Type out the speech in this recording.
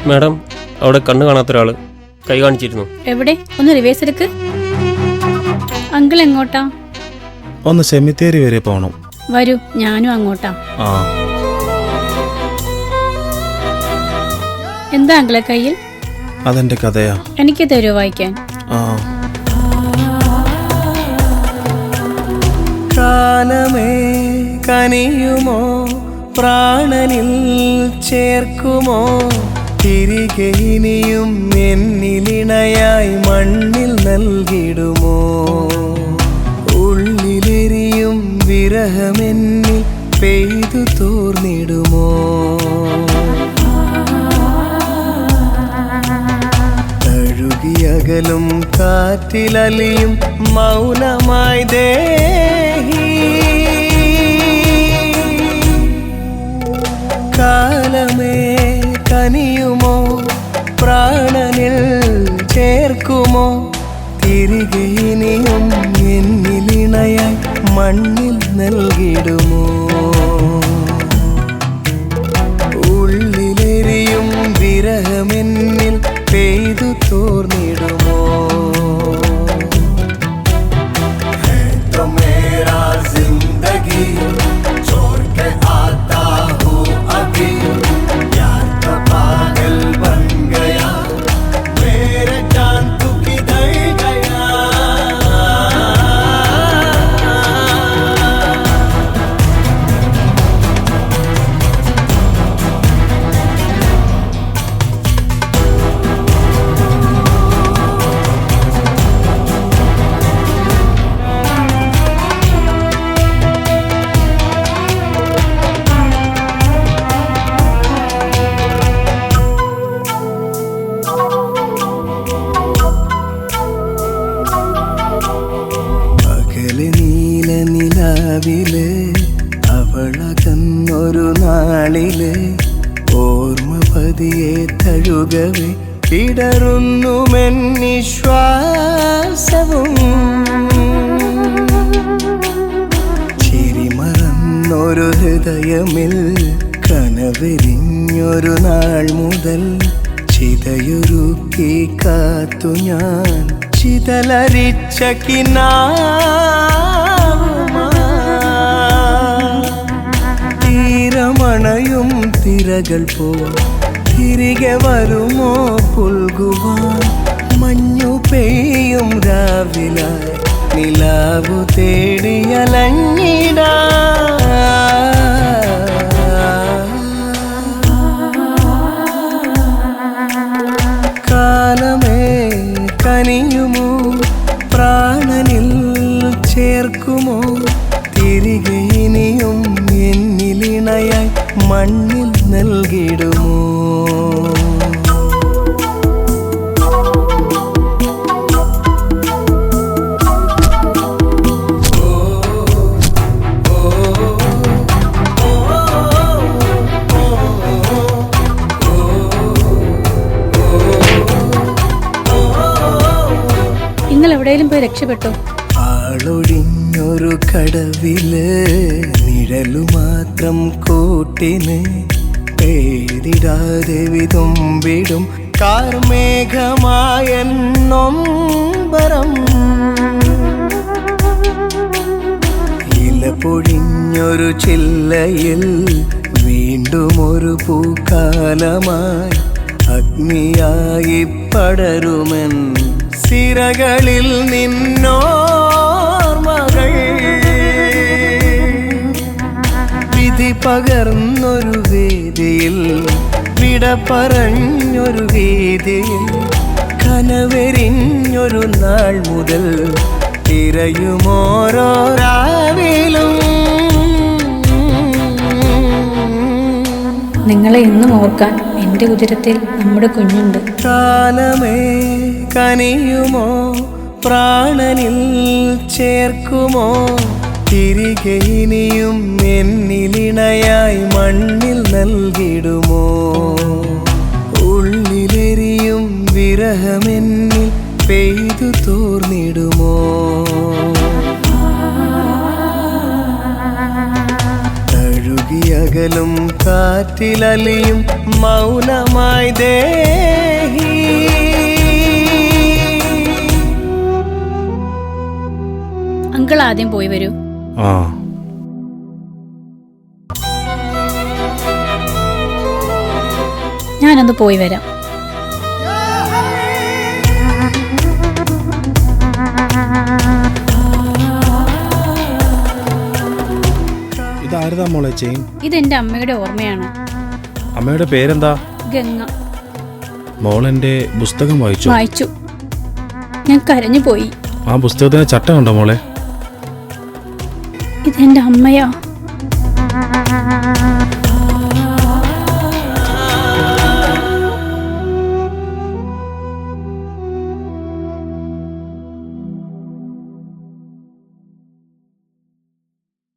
Madam, അവിടെ കണ്ണു കാണാത്ത ഒരാള് കൈ കാണിച്ചിരുന്നു. എവിടെ? ഒന്ന് റിവേഴ്സ് എടുക്ക്. അങ്കിൾ എങ്ങോട്ടാ? ഒന്ന് സെമിത്തേരി വരെ പോണം. വരൂ, ഞാനും അങ്ങോട്ടാ. ആ, എന്താ അങ്കിളെ കയ്യിൽ? അതെന്റെ കഥയാ. എനിക്ക് തരുമോ വായിക്കാൻ? ആ. കാലമേ കനിയുമോ, പ്രാണനിൽ ചേർക്കുമോ, തിരികെ ഇനിയും എന്നിലിണയായി മണ്ണിൽ നൽകിടുമോ, ഉള്ളിലെരിയും വിരഹമെന്നിൽ പെയ്തു തോർന്നിടുമോ, തഴുകിയകലും കാറ്റിലലിയും മൗനമായി ദേഹി, കാലമേ കനിയുമോ, പ്രാണനിൽ ചേർക്കുമോ, തിരികെ ഇനിയും എന്നിലിണയായി മണ്ണിൽ നൽകിടുമോ, ഉള്ളിലെരിയും വിരഹമെന്നിൽ പെയ്തു തോർന്നിടുമോ. മേരാ ജിന്ദഗി ചോർ കെ ആതാ ഹൂം അഭി, പ്യാർ കാ പാഗൽ ബൻ ഗയാ, മേരെ जान तू किधर गया. പകല് നീല നിലാവില് അവളകന്നൊരു നാളില് ഓർമ്മ പതിയെ തഴുകവേ ഇടറുന്നുമെന്നിശ്വാസവും, ചിരിമറന്നൊരു ഹൃദയമിൽ കനവെരിഞ്ഞൊരു നാൾ മുതൽ ചിതയൊരുക്കി കാത്തു ഞാൻ ചിതലരിച്ച തീരമണയും തിരകൾ പോ തിരികെ വരുമോ പുൽകുവാൻ, മഞ്ഞു പെയ്യും രാവിലായി നിലാവു തേടിയലഞ്ഞിടാ. കാലമേ കനിയുമോ, പ്രാണനിൽ ചേർക്കുമോ, തിരികെ ഇനിയും എന്നിലിണയായി മണ്ണിൽ നൽകിടുമോ. നിങ്ങൾ എവിടെയെങ്കിലും പോയി രക്ഷപ്പെട്ടോ? ആളൊഴിഞ്ഞൊരു കടവില് നിഴലു മാത്രം കൂട്ടിന് പേരിടാതെ വിതുമ്പിടും കാർമേഘമായ നൊമ്പരം, ഇല പൊഴിഞ്ഞൊരു ചില്ലയിൽ വീണ്ടും ഒരു പൂക്കാലമായി അഗ്നിയായി പടരുമെൻ സിരകളിൽ നിന്നോർമകൾ, വിധി പകർന്നൊരു വേദിയിൽ വിട പറഞ്ഞൊരു വീതിയിൽ കനവെരിഞ്ഞൊരു നാൾ മുതൽ തിരയുമോരോ രാവിലും. നിങ്ങളെ ഇന്നും ഓർക്കാൻ എൻ്റെ ഉദരത്തിൽ നമ്മുടെ കുഞ്ഞുണ്ട്. കാലമേ കനിയുമോ, പ്രാണനിൽ ചേർക്കുമോ, തിരികെ ഇനിയും എന്നിലിണയായി മണ്ണിൽ നൽകിടുമോ, ഉള്ളിലെരിയും വിരഹമെന്നിൽ പെയ്തു തോർന്നിടുമോ, തഴുകി തൂകിയകലും കാറ്റിലലിയും മൗനമായി ദേഹി. അങ്കിൾ ആദ്യം പോയി വരൂ. ആ ഞാനൊന്ന് പോയി വരാം. ഇതാരതാ മോളെ ചെയിൻ? ഇതെന്റെ അമ്മയുടെ ഓർമ്മയാണ്. അമ്മയുടെ പേരെന്താ? ഗംഗ. മോളെന്റെ പുസ്തകം വായിച്ചു. വായിച്ചു. ഞാൻ കരഞ്ഞു പോയി. ആ പുസ്തകത്തിന് ചട്ടമുണ്ടോ മോളെ? ഇതെന്റെ അമ്മയാ.